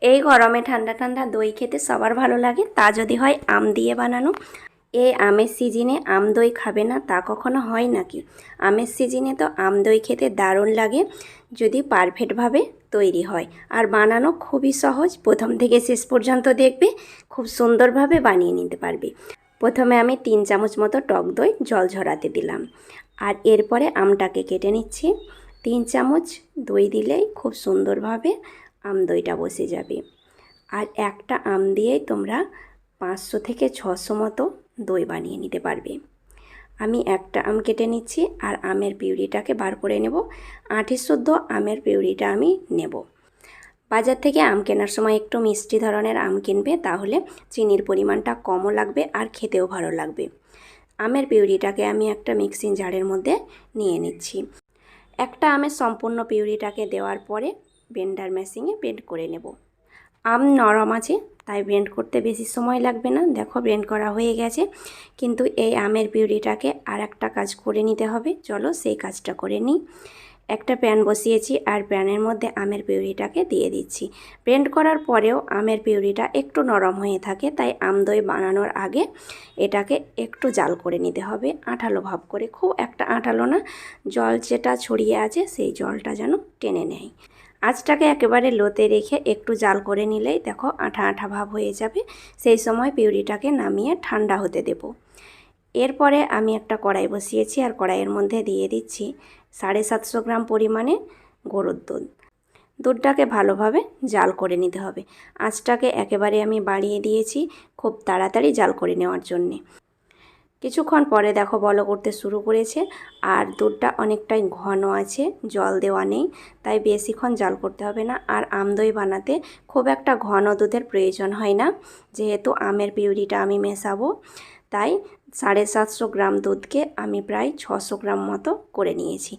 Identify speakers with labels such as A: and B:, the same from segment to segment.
A: এই গরমে ঠান্ডা ঠান্ডা দই খেতে সবার ভালো লাগে, তা যদি হয় আম দিয়ে বানানো। এই আমের সিজনে আম দই খাবে না তা কখনো হয় নাকি? আমের সিজনে তো আম দই খেতে দারুণ লাগে যদি পারফেক্টভাবে তৈরি হয়। আর বানানো খুবই সহজ, প্রথম থেকে শেষ পর্যন্ত দেখবে খুব সুন্দরভাবে বানিয়ে নিতে পারবে। প্রথমে আমি 3 চামচ মতো টক দই জল ঝরাতে দিলাম, আর এরপরে আমটাকে কেটে নিচ্ছি। 3 চামচ দই দিলেই খুব সুন্দরভাবে আম দইটা বসে যাবে। আর একটা আম দিয়েই তোমরা 500 থেকে 600 মতো দই বানিয়ে নিতে পারবে। আমি একটা আম কেটে নিচ্ছি আর আমের পিউরিটাকে বার করে নেব। আঁটি শুদ্ধ আমের পিউরিটা আমি নেব। বাজার থেকে আম কেনার সময় একটু মিষ্টি ধরনের আম কিনবে, তাহলে চিনির পরিমাণটা কমও লাগবে আর খেতেও ভালো লাগবে। আমের পিউরিটাকে আমি একটা মিক্সিং জারের মধ্যে নিয়ে নিচ্ছি। একটা আমের সম্পূর্ণ পিউরিটাকে দেওয়ার পরে ব্লেন্ডার মেশিনে ব্লেন্ড করে নেব। আম নরম আছে তাই ব্লেন্ড করতে বেশি সময় লাগবে না। দেখো ব্লেন্ড করা হয়ে গেছে, কিন্তু এই আমের পিউরিটাকে আর একটা কাজ করে নিতে হবে। চলো সেই কাজটা করে নিই। একটা প্যান বসিয়েছি আর প্যানের মধ্যে আমের পিউরিটাকে দিয়ে দিচ্ছি। ব্লেন্ড করার পরেও আমের পিউরিটা একটু নরম হয়ে থাকে, তাই আম দই বানানোর আগে এটাকে একটু জাল করে নিতে হবে, আঠালো ভাব করে। খুব একটা আঠালো না, জল যেটা ছড়িয়ে আছে সেই জলটা যেন টেনে নেয়। আঁচটাকে একেবারে লোতে রেখে একটু জাল করে নিলেই দেখো আঠা আঠা ভাব হয়ে যাবে। সেই সময় পিউরিটাকে নামিয়ে ঠান্ডা হতে দেব। এরপরে আমি একটা কড়াই বসিয়েছি আর কড়াইয়ের মধ্যে দিয়ে দিচ্ছি 750 গ্রাম পরিমাণে গরুর দুধ। দুধটাকে ভালোভাবে জাল করে নিতে হবে। আঁচটাকে একেবারে আমি বাড়িয়ে দিয়েছি খুব তাড়াতাড়ি জাল করে নেওয়ার জন্যে। কিছুক্ষণ পরে দেখো বলক করতে শুরু করেছে আর দুধটা অনেকটাই ঘন আছে, জল দেওয়া নেই, তাই বেশিক্ষণ জাল করতে হবে না। আর আম দই বানাতে খুব একটা ঘন দুধের প্রয়োজন হয় না, যেহেতু আমের পিউরিটা আমি মেশাবো। তাই 750 গ্রাম দুধকে আমি প্রায় 600 গ্রাম মতো করে নিয়েছি।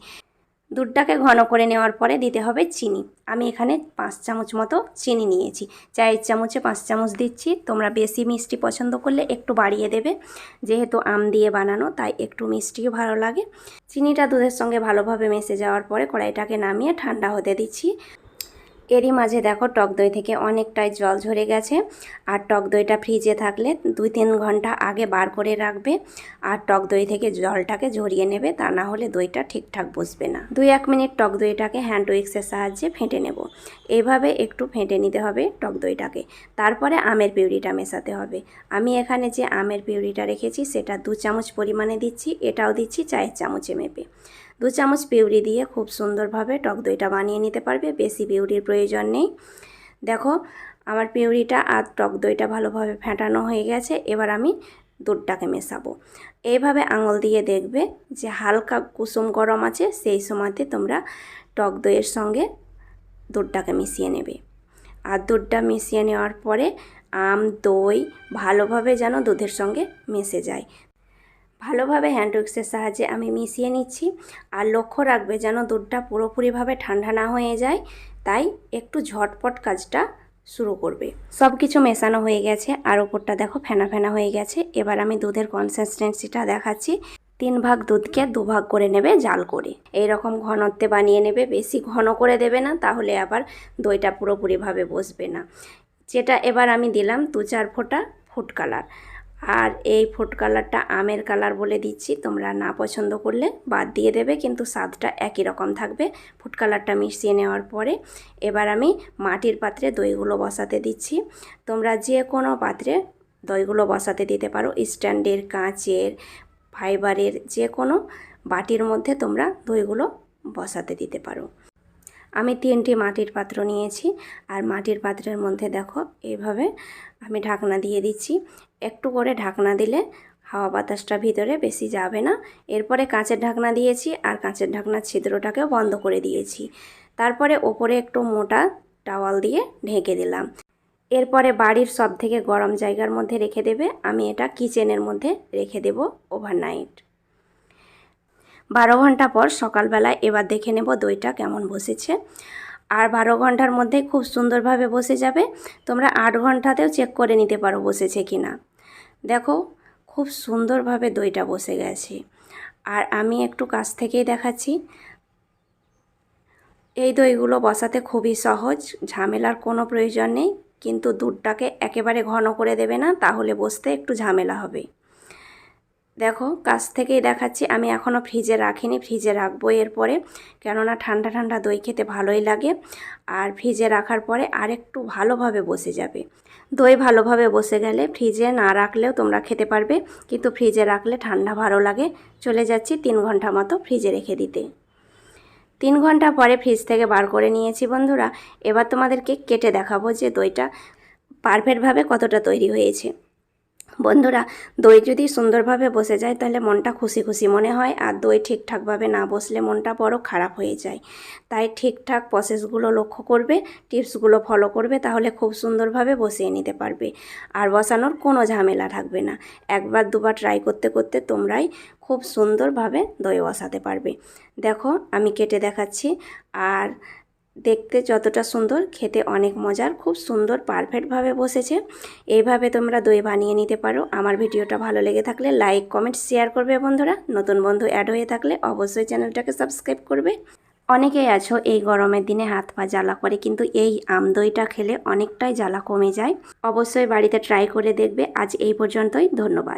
A: দুধটাকে ঘন করে নেওয়ার পরে দিতে হবে চিনি। আমি এখানে 5 চামচ মতো চিনি নিয়েছি। চায়ের চামচে 5 চামচ দিচ্ছি। তোমরা বেশি মিষ্টি পছন্দ করলে একটু বাড়িয়ে দেবে, যেহেতু আম দিয়ে বানানো তাই একটু মিষ্টিও ভালো লাগে। চিনিটা দুধের সঙ্গে ভালোভাবে মিশে যাওয়ার পরে কড়াইটাকে নামিয়ে ঠান্ডা হতে দিচ্ছি। এরই মাঝে দেখো টক দই থেকে অনেকটাই জল ঝরে গেছে। আর টক দইটা ফ্রিজে থাকলে 2-3 ঘন্টা আগে বার করে রাখবে আর টক দই থেকে জলটাকে ঝরিয়ে নেবে, তা না হলে দইটা ঠিকঠাক বসবে না। 2-1 মিনিট টক দইটাকে হ্যান্ড উইক্সের সাহায্যে ফেটে নেব। এইভাবে একটু ফেটে নিতে হবে টক দইটাকে। তারপরে আমের পিউরিটা মেশাতে হবে। আমি এখানে যে আমের পিউরিটা রেখেছি সেটা 2 চামচ পরিমাণে দিচ্ছি, এটাও দিচ্ছি চায়ের চামচে মেপে। 2 চামচ পিউরি দিয়ে খুব সুন্দরভাবে টক দইটা বানিয়ে নিতে পারবে, বেশি পিউরির প্রয়োজন নেই। দেখো আমার পিউরিটা আর টক দইটা ভালোভাবে ফেটানো হয়ে গেছে। এবার আমি দুধটাকে মেশাবো। এইভাবে আঙুল দিয়ে দেখবে যে হালকা কুসুম গরম আছে, সেই সময়তে তোমরা টক দইয়ের সঙ্গে দুধটাকে মিশিয়ে নেবে। আর দুধটা মিশিয়ে নেওয়ার পরে আম দই ভালোভাবে যেন দুধের সঙ্গে মিশে যায়। ভালোভাবে হ্যান্ড উইক্সের সাহায্যে আমি মিশিয়ে নিচ্ছি। আর লক্ষ্য রাখবে যেন দুধটা পুরোপুরিভাবে ঠান্ডা না হয়ে যায়, তাই একটু ঝটপট কাজটা শুরু করবে। সব কিছু মেশানো হয়ে গেছে আর ওপরটা দেখো ফেনা ফেনা হয়ে গেছে। এবার আমি দুধের কনসিস্টেন্সিটা দেখাচ্ছি। 3 ভাগ দুধকে 2 ভাগ করে নেবে জাল করে। এই রকম ঘনত্বে বানিয়ে নেবে, বেশি ঘন করে দেবে না, তাহলে আবার দইটা পুরোপুরিভাবে বসবে না। যেটা এবার আমি দিলাম 2-4 ফোঁটা ফুড কালার। আর এই ফুড কালারটা আমের কালার বলে দিচ্ছি, তোমরা না পছন্দ করলে বাদ দিয়ে দেবে, কিন্তু স্বাদটা একই রকম থাকবে। ফুড কালারটা মিশিয়ে নেওয়ার পরে এবার আমি মাটির পাত্রে দইগুলো বসাতে দিচ্ছি। তোমরা যে কোনো পাত্রে দইগুলো বসাতে দিতে পারো, স্ট্যান্ডের, কাঁচের, ফাইবারের, যে কোনো বাটির মধ্যে তোমরা দইগুলো বসাতে দিতে পারো। আমি 3টি মাটির পাত্র নিয়েছি আর মাটির পাত্রের মধ্যে দেখো এইভাবে আমি ঢাকনা দিয়ে দিচ্ছি। একটু করে ঢাকনা দিলে হাওয়া বাতাসটা ভিতরে বেশি যাবে না। এরপরে কাঁচের ঢাকনা দিয়েছি আর কাঁচের ঢাকনার ছিদ্রটাকেও বন্ধ করে দিয়েছি। তারপরে ওপরে একটু মোটা টাওয়াল দিয়ে ঢেকে দিলাম। এরপরে বাড়ির সবথেকে গরম জায়গার মধ্যে রেখে দেবে। আমি এটা কিচেনের মধ্যে রেখে দেব ওভারনাইট। 12 ঘন্টা পর সকালবেলায় এবার দেখে নেব দইটা কেমন বসেছে। আর 12 ঘন্টার মধ্যে খুব সুন্দরভাবে বসে যাবে। তোমরা 8 ঘন্টাতেও চেক করে নিতে পারো বসেছে কি না। দেখো খুব সুন্দরভাবে দইটা বসে গেছে। আর আমি একটু কাছ থেকেই দেখাচ্ছি। এই দইগুলো বসাতে খুবই সহজ, ঝামেলার কোনো প্রয়োজন নেই, কিন্তু দুধটাকে একেবারে ঘন করে দেবে না, তাহলে বসতে একটু ঝামেলা হবে। দেখো কাছ থেকেই দেখাচ্ছি, আমি এখনও ফ্রিজে রাখিনি, ফ্রিজে রাখবো এরপরে, কেননা ঠান্ডা ঠান্ডা দই খেতে ভালোই লাগে। আর ফ্রিজে রাখার পরে আরেকটু ভালোভাবে বসে যাবে। দই ভালোভাবে বসে গেলে ফ্রিজে না রাখলেও তোমরা খেতে পারবে, কিন্তু ফ্রিজে রাখলে ঠান্ডা ভালো লাগে। চলে যাচ্ছি 3 ঘন্টা মতো ফ্রিজে রেখে দিতে। 3 ঘন্টা পরে ফ্রিজ থেকে বার করে নিয়েছি বন্ধুরা। এবার তোমাদেরকে কেটে দেখাবো যে দইটা পারফেক্টভাবে কতটা তৈরি হয়েছে। বন্ধুরা, দই যদি সুন্দরভাবে বসে যায় তাহলে মনটা খুশি খুশি মনে হয়, আর দই ঠিকঠাকভাবে না বসলে মনটা বড় খারাপ হয়ে যায়। তাই ঠিকঠাক প্রসেসগুলো লক্ষ্য করবে, টিপসগুলো ফলো করবে, তাহলে খুব সুন্দরভাবে বসিয়ে নিতে পারবে। আর বসানোর কোনো ঝামেলা থাকবে না। একবার দুবার ট্রাই করতে করতে তোমরাই খুব সুন্দরভাবে দই বসাতে পারবে। দেখো আমি কেটে দেখাচ্ছি, আর দেখতে যতটা সুন্দর, খেতে অনেক মজার, খুব সুন্দর পারফেক্টভাবে বসেছে। এইভাবে তোমরা দই বানিয়ে নিতে পারো। আমার ভিডিওটা ভালো লেগে থাকলে লাইক কমেন্ট শেয়ার করবে বন্ধুরা। নতুন বন্ধু অ্যাড হয়ে থাকলে অবশ্যই চ্যানেলটাকে সাবস্ক্রাইব করবে। অনেকেই আছো এই গরমের দিনে হাত পা জ্বালা করে, কিন্তু এই আম দইটা খেলে অনেকটাই জ্বালা কমে যায়। অবশ্যই বাড়িতে ট্রাই করে দেখবে। আজ এই পর্যন্তই, ধন্যবাদ।